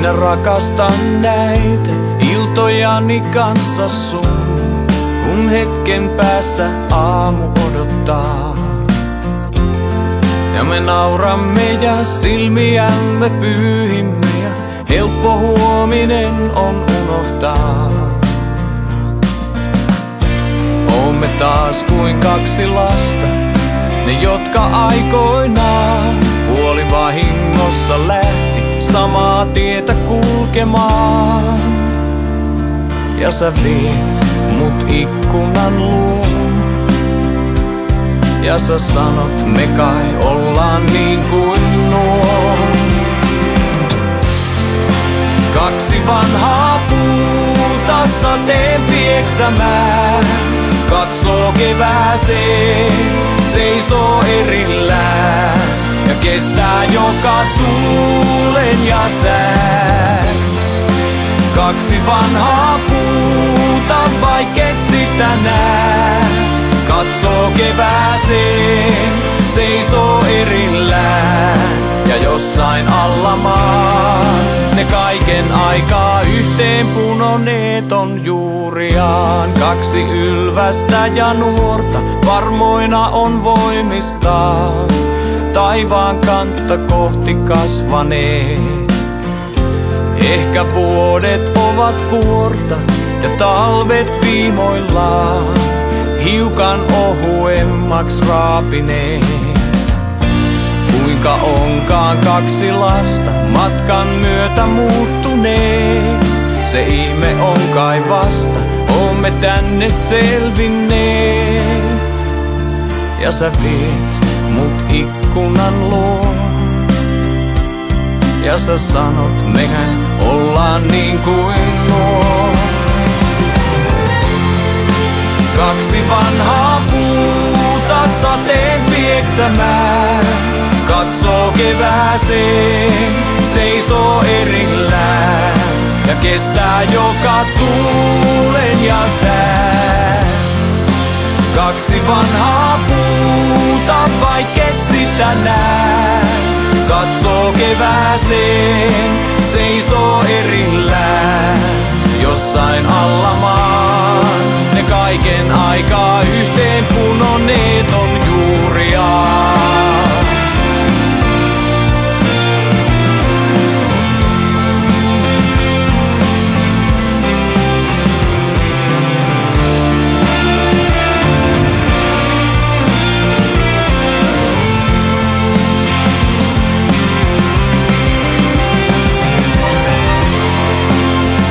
Minä rakastan näitä iltojani kanssa sun, kun hetken päässä aamu odottaa. Ja me nauramme ja silmiämme pyyhimme ja helppo huominen on unohtaa. Oomme taas kuin kaksi lasta, ne jotka aikoinaan puolivahingossa lähti samaa tietä kulkemaan. Ja sä viit mut ikkunan luo, ja sä sanot me kai ollaan niin kuin nuo. Kaksi vanhaa puuta sateen pieksämään, katsoo kevääseen, seisoo erillään ja kestää joka tuulen ja sään. Kaksi vanhaa puuta, vaikket sitä nää, katsoo kevääseen, seisoo erillään ja jossain alla maan ne kaiken aikaa yhteen punoneet on juuriaan. Kaksi ylvästä ja nuorta varmoina on voimistaan, taivaan kantta kohti kasvaneet. Ehkä vuodet ovat kuorta ja talvet viimoillaan hiukan ohuemmaks raapineet. Kuinka onkaan kaksi lasta matkan myötä muuttuneet, se ihme on kai vasta, oomme tänne selvinneet. Ja sä viet mut ikkunan luo, ja sä sanot mehän ollaan niin kuin nuo. Kaksi vanhaa puuta sateen pieksämään, katsoo kevääseen, seisoo erillään ja kestää joka tuulen ja sään. Kaksi vanhaa puuta, vaikket sitä nää, katsoo kevääseen, seisoo erillään jossain alla maan. Ne kaiken aikaa yhteen punoneet on juuriaan.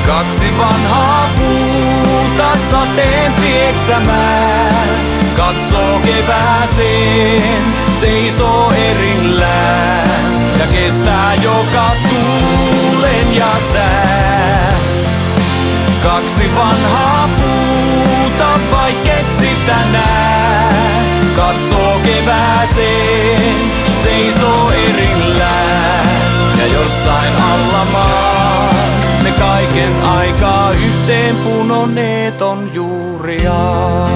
Kaksi vanhaa puuta sateen pieksämään, katsoo kevääseen, seisoo erillään ja kestää joka tuulen ja sään. Kaksi vanhaa puuta, vaikket sitä nää, katsoo kevääseen, seisoo erillään ja jossain alla maan ne kaiken aikaa yhteen punoneet on juuriaan.